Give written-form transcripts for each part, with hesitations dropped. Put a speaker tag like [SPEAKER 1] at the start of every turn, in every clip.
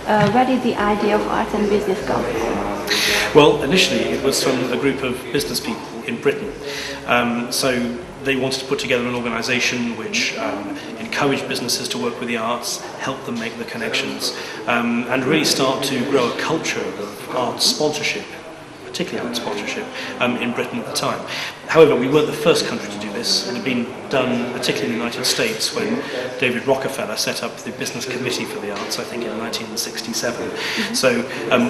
[SPEAKER 1] Where did the idea of arts and business come from?
[SPEAKER 2] Well, initially it was from a group of business people in Britain. So they wanted to put together an organisation which encouraged businesses to work with the arts, help them make the connections, and really start to grow a culture of arts sponsorship, particularly art sponsorship, in Britain at the time. However, we weren't the first country to do this. It had been done particularly in the United States when David Rockefeller set up the Business Committee for the Arts, I think in 1967. So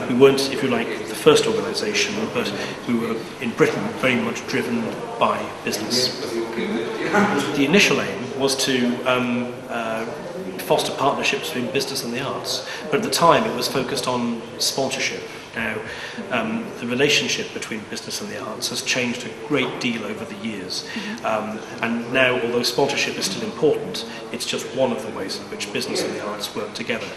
[SPEAKER 2] we weren't, if you like, the first organisation, but we were in Britain very much driven by business. The initial aim was to foster partnerships between business and the arts, but at the time it was focused on sponsorship. Now, the relationship between business and the arts has changed a great deal over the years, and now, although sponsorship is still important, it's just one of the ways in which business and the arts work together.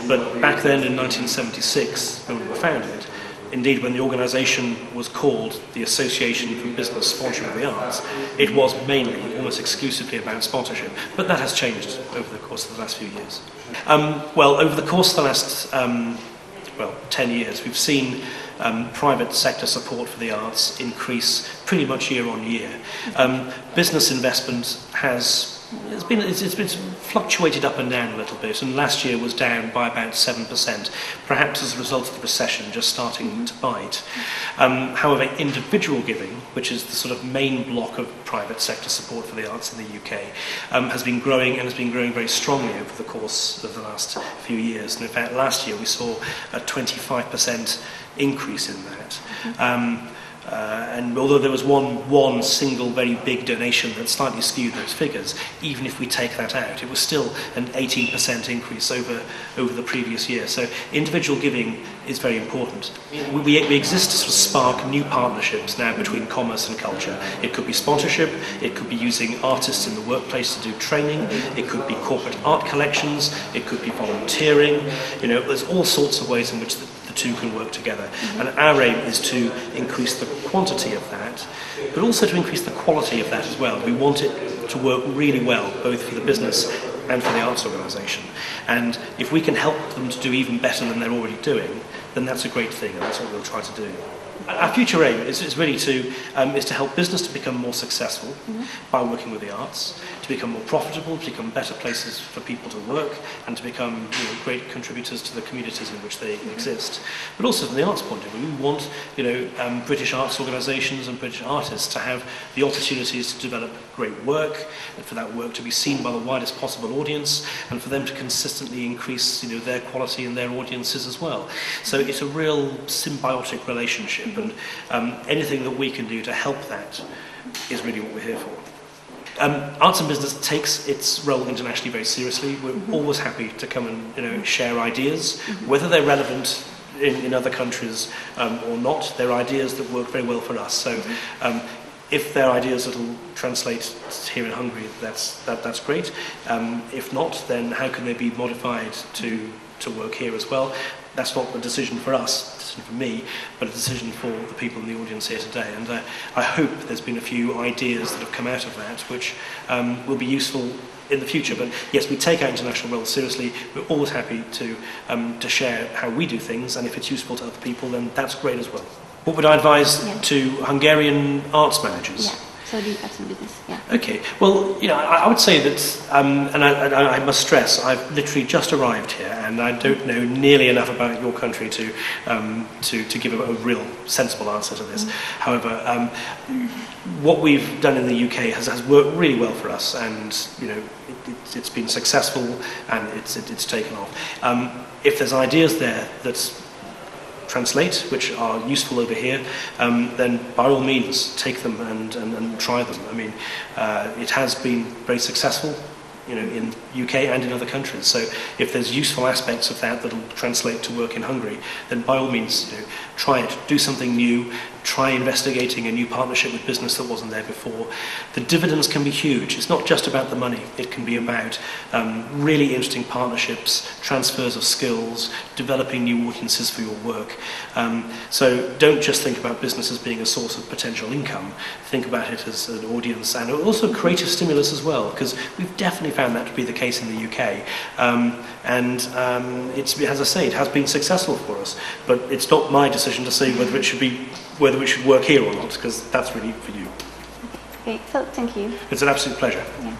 [SPEAKER 2] But back then in 1976, when we were founded, indeed when the organisation was called the Association for Business Sponsorship of the Arts, it was mainly, almost exclusively about sponsorship, but that has changed over the course of the last few years. Well, over the course of the last 10 years, we've seen private sector support for the arts increase pretty much year on year. Business investment it's been fluctuated up and down a little bit, and last year was down by about 7%, perhaps as a result of the recession just starting to bite. However, individual giving, which is the sort of main block of private sector support for the arts in the UK, has been growing, and has been growing very strongly over the course of the last few years. And in fact, last year we saw a 25% increase in that. And although there was one single very big donation that slightly skewed those figures, even if we take that out, it was still an 18% increase over the previous year. So individual giving is very important. We exist to sort of spark new partnerships now between commerce and culture. It could be sponsorship, it could be using artists in the workplace to do training, it could be corporate art collections, it could be volunteering. There's all sorts of ways in which the two can work together. And our aim is to increase the quantity of that, but also to increase the quality of that as well. We want it to work really well, both for the business and for the arts organisation. And if we can help them to do even better than they're already doing, then that's a great thing, and that's what we'll try to do. Our future aim is really to help business to become more successful by working with the arts, to become more profitable, to become better places for people to work, and to become great contributors to the communities in which they exist. But also from the arts point of view, we want British arts organisations and British artists to have the opportunities to develop great work, and for that work to be seen by the widest possible audience, and for them to consistently increase their quality and their audiences as well. So it's a real symbiotic relationship. And anything that we can do to help that is really what we're here for. Arts and business takes its role internationally very seriously. We're always happy to come and share ideas, whether they're relevant in other countries or not. They're ideas that work very well for us. So if they're ideas that will translate here in Hungary, that's great. If not, then how can they be modified to work here as well? That's not a decision for us, a decision for me, but a decision for the people in the audience here today. And I hope there's been a few ideas that have come out of that which will be useful in the future. But yes, we take our international role seriously. We're always happy to share how we do things, and if it's useful to other people, then that's great as well. What would I advise to Hungarian arts managers?
[SPEAKER 1] Yeah. So the arts and business,
[SPEAKER 2] Okay. Well, I would say that, and I must stress, I've literally just arrived here, and I don't know nearly enough about your country to give a real sensible answer to this. However, what we've done in the UK has worked really well for us, and it's been successful, and it's taken off. If there's ideas there that translate, which are useful over here, then by all means take them and try them. I mean, it has been very successful, in UK and in other countries. So if there's useful aspects of that that'll translate to work in Hungary, then by all means, try it. Do something new. try investigating a new partnership with business that wasn't there before. The dividends can be huge. It's not just about the money. It can be about really interesting partnerships, transfers of skills, developing new audiences for your work. So don't just think about business as being a source of potential income. Think about it as an audience and also creative stimulus as well, because we've definitely found that to be the case in the UK. It's, as I say, it has been successful for us, but it's not my decision to say whether it should work here or not, because that's really for you.
[SPEAKER 1] Okay, so thank you.
[SPEAKER 2] It's an absolute pleasure.
[SPEAKER 1] Yeah.